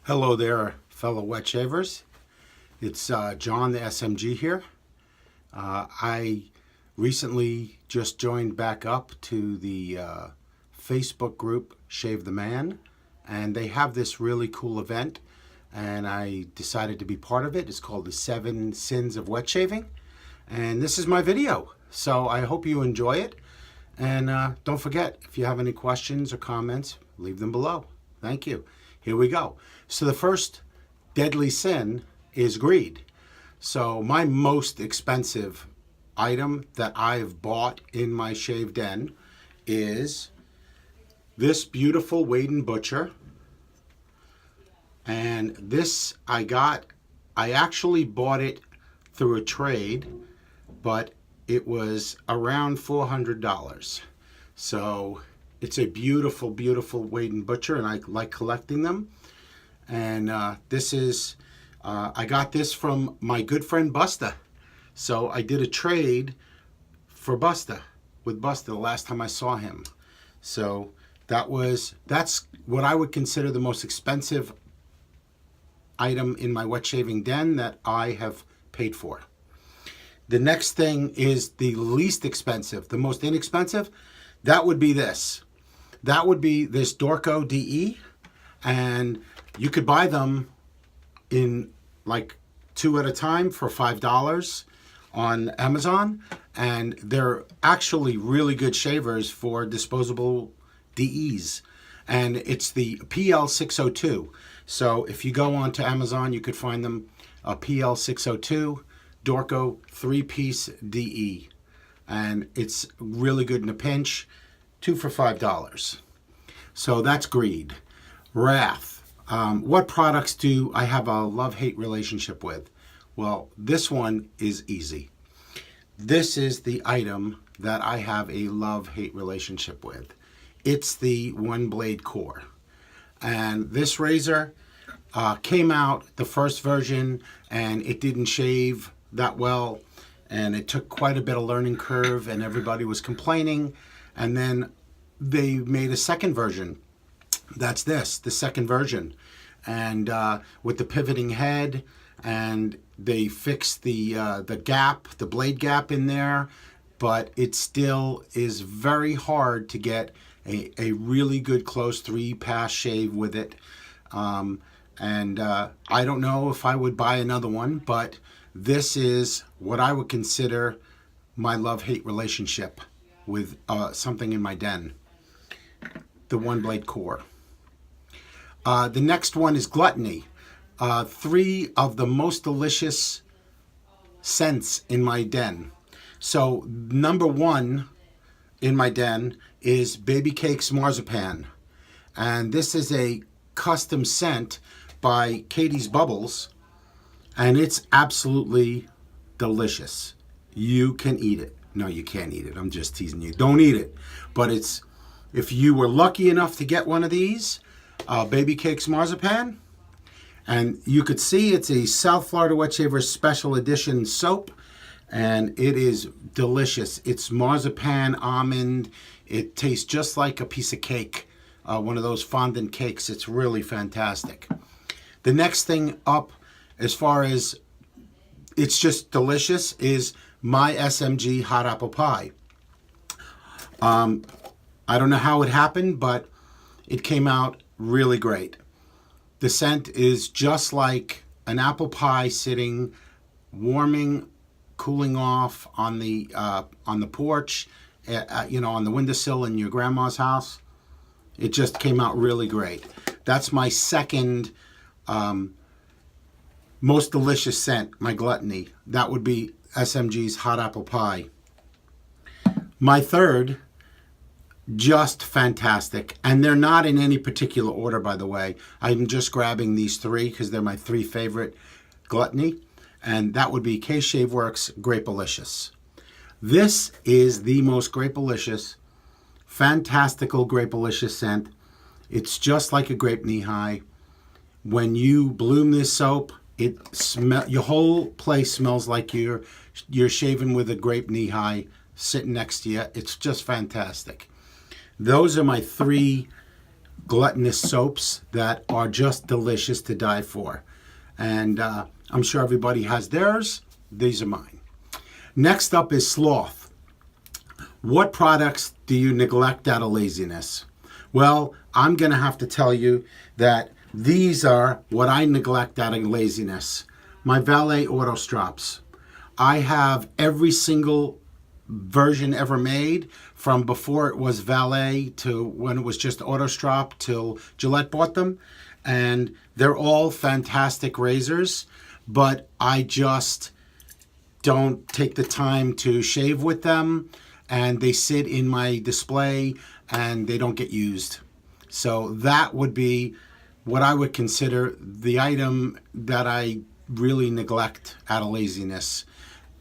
Hello there, fellow wet shavers. It's John, the SMG here. I recently just joined back up to the Facebook group Shave the Man, and they have this really cool event, and I decided to be part of it. It's called the 7 Sins of Wet Shaving, and this is my video. So I hope you enjoy it, and don't forget, if you have any questions or comments, leave them below. Thank you. Here we go. So the first deadly sin is greed. So my most expensive item that I've bought in my shave den is this beautiful Wade & Butcher. And this I actually bought it through a trade, but it was around $400. So it's a beautiful, beautiful Wade & Butcher, and I like collecting them. And this is, I got this from my good friend Busta. So I did a trade for Busta, with Busta the last time I saw him. So that's what I would consider the most expensive item in my wet shaving den that I have paid for. The next thing is the least expensive, the most inexpensive. That would be this. That would be this Dorco DE, and you could buy them in like 2 at a time for $5 on Amazon, and they're actually really good shavers for disposable DEs, and it's the PL602. So if you go onto Amazon, you could find them a PL602 Dorco 3-piece DE, and it's really good in a pinch. 2 for $5. So that's greed. Wrath. What products do I have a love-hate relationship with? Well, this one is easy. This is the item that I have a love-hate relationship with. It's the One Blade Core. And this razor came out, the first version, and it didn't shave that well. And it took quite a bit of learning curve, and everybody was complaining. And then they made a second version. That's this, the second version. And with the pivoting head, and they fixed the gap, the blade gap in there, but it still is very hard to get a really good close 3-pass shave with it. I don't know if I would buy another one, but this is what I would consider my love-hate relationship with something in my den. The One Blade Core. The next one is Gluttony. 3 of the most delicious scents in my den. So number 1 in my den is Baby Cakes Marzipan. And this is a custom scent by Katie's Bubbles. And it's absolutely delicious. You can eat it. No, you can't eat it. I'm just teasing you. Don't eat it. But if you were lucky enough to get one of these, Baby Cakes Marzipan, and you could see it's a South Florida Wet Shavers Special Edition soap, and it is delicious. It's marzipan, almond. It tastes just like a piece of cake, one of those fondant cakes. It's really fantastic. The next thing up, as far as it's just delicious, is my SMG Hot Apple Pie. I don't know how it happened, but it came out really great. The scent is just like an apple pie sitting, warming, cooling off on the porch, on the windowsill in your grandma's house. It just came out really great. That's my second most delicious scent, my Gluttony. That would be SMG's Hot Apple Pie. My third, just fantastic. And they're not in any particular order, by the way. I'm just grabbing these 3 because they're my 3 favorite Gluttony. And that would be K-Shave Works Grapelicious. This is the most Grapelicious, fantastical Grapelicious scent. It's just like a grape knee-high. When you bloom this soap, your whole place smells like you're shaving with a grape knee-high sitting next to you. It's just fantastic. Those are my 3 gluttonous soaps that are just delicious to die for. And I'm sure everybody has theirs. These are mine. Next up is sloth. What products do you neglect out of laziness? Well, I'm going to have to tell you that these are what I neglect out of laziness. My Valet auto strops. I have every single version ever made, from before it was Valet to when it was just auto strop till Gillette bought them. And they're all fantastic razors, but I just don't take the time to shave with them, and they sit in my display and they don't get used. So that would be what I would consider the item that I really neglect out of laziness,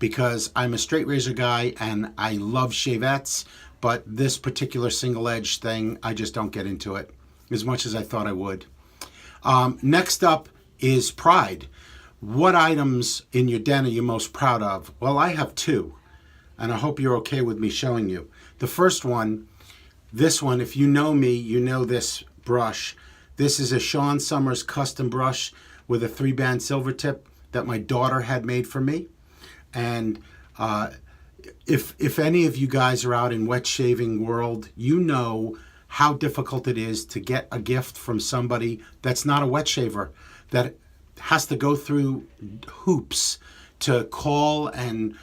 because I'm a straight razor guy and I love shavettes, but this particular single edge thing, I just don't get into it as much as I thought I would. Next up is pride. What items in your den are you most proud of? Well, I have two, and I hope you're okay with me showing you. The first one, this one, if you know me, you know this brush. This is a Sean Summers custom brush with a 3-band silver tip that my daughter had made for me. And if any of you guys are out in wet shaving world, you know how difficult it is to get a gift from somebody that's not a wet shaver, that has to go through hoops to call and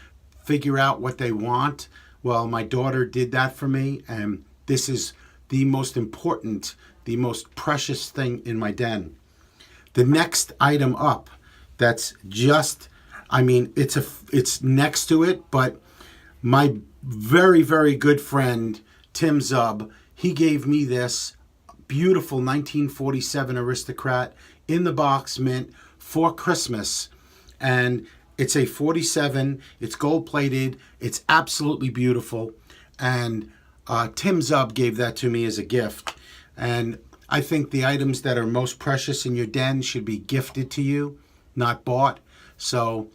figure out what they want. Well, my daughter did that for me, and this is the most important, the most precious thing in my den. The next item up, that's just, I mean, it's next to it, but my very, very good friend, Tim Zub, he gave me this beautiful 1947 Aristocrat in the box mint for Christmas. And it's a 47, it's gold plated, it's absolutely beautiful. And Tim Zub gave that to me as a gift. And I think the items that are most precious in your den should be gifted to you, not bought. So,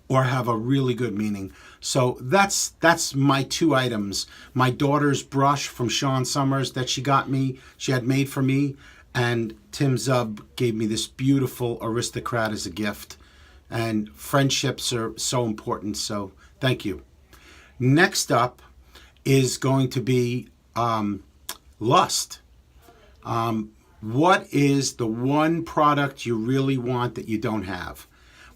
or have a really good meaning. So that's my two items. My daughter's brush from Sean Summers that she had made for me, and Tim Zub gave me this beautiful Aristocrat as a gift. And friendships are so important, so thank you. Next up is going to be lust. What is the one product you really want that you don't have?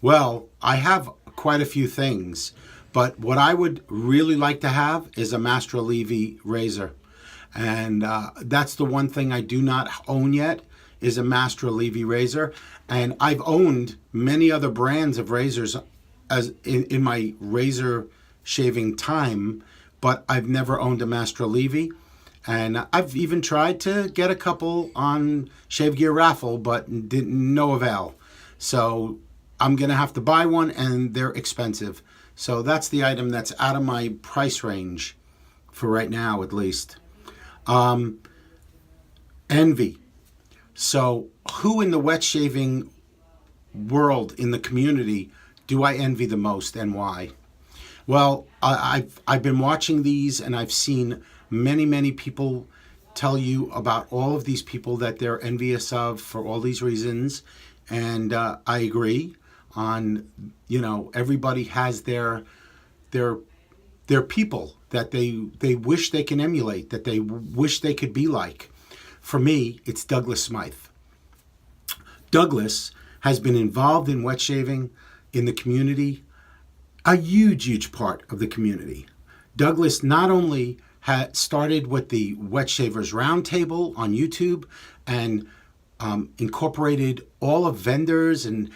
Well, I have quite a few things, but what I would really like to have is a Master Levy razor. And that's the one thing I do not own yet, is a Master Levy razor. And I've owned many other brands of razors as in my razor shaving time, but I've never owned a Master Levy. And I've even tried to get a couple on Shave Gear Raffle, but didn't no avail. So I'm going to have to buy one, and they're expensive. So that's the item that's out of my price range for right now, at least. Envy. So who in the wet shaving world, in the community, do I envy the most, and why? Well, I've been watching these, and I've seen many people tell you about all of these people that they're envious of for all these reasons. And I agree on, everybody has their people that they wish they can emulate, that they wish they could be like. For me, it's Douglas Smythe. Douglas has been involved in wet shaving in the community, a huge part of the community. Douglas not only had started with the Wet Shavers Roundtable on YouTube and incorporated all of vendors and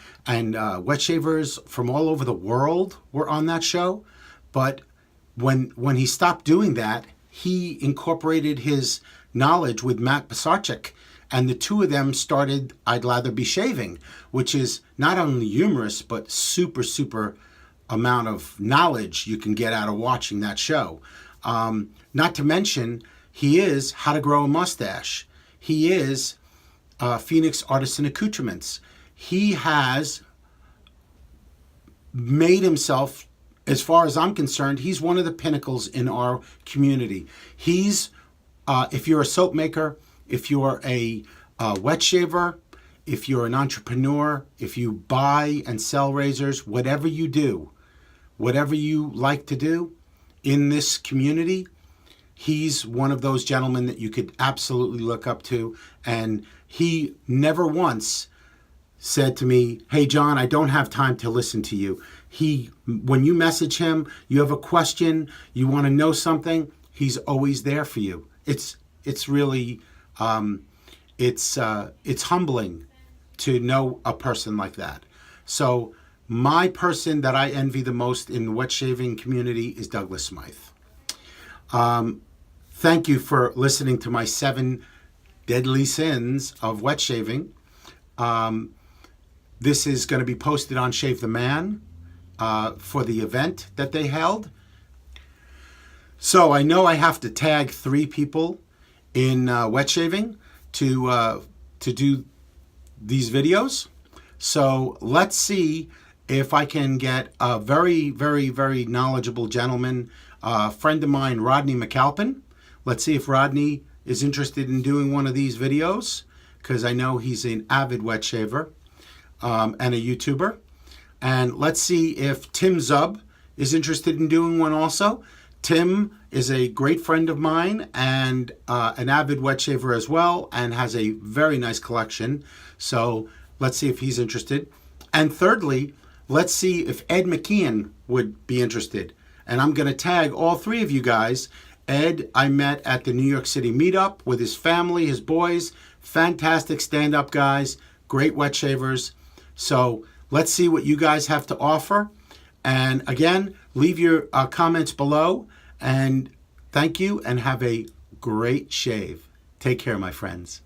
wet shavers from all over the world were on that show, but when he stopped doing that, he incorporated his knowledge with Matt Pisarcik, and the two of them started I'd Lather Be Shaving, which is not only humorous, but super amount of knowledge you can get out of watching that show. Not to mention, he is How to Grow a Mustache. He is Phoenix Artisan Accoutrements. He has made himself, as far as I'm concerned, he's one of the pinnacles in our community. He's, if you're a soap maker, if you're a wet shaver, if you're an entrepreneur, if you buy and sell razors, whatever you do, whatever you like to do in this community, he's one of those gentlemen that you could absolutely look up to. And he never once said to me, "Hey, John, I don't have time to listen to you." When you message him, you have a question, you want to know something, he's always there for you. It's really, it's humbling to know a person like that. So my person that I envy the most in the wet shaving community is Douglas Smythe. Thank you for listening to my 7 deadly sins of wet shaving. This is going to be posted on Shave the Man for the event that they held. So I know I have to tag 3 people in wet shaving to do these videos. So let's see if I can get a very, very, very knowledgeable gentleman, a friend of mine, Rodney McAlpin. Let's see if Rodney is interested in doing one of these videos, because I know he's an avid wet shaver and a YouTuber. And let's see if Tim Zub is interested in doing one also. Tim is a great friend of mine and an avid wet shaver as well, and has a very nice collection. So let's see if he's interested. And thirdly, let's see if Ed McKeon would be interested. And I'm going to tag all 3 of you guys. Ed, I met at the New York City meetup with his family, his boys. Fantastic stand-up guys, great wet shavers. So let's see what you guys have to offer. And again, leave your comments below. And thank you, and have a great shave. Take care, my friends.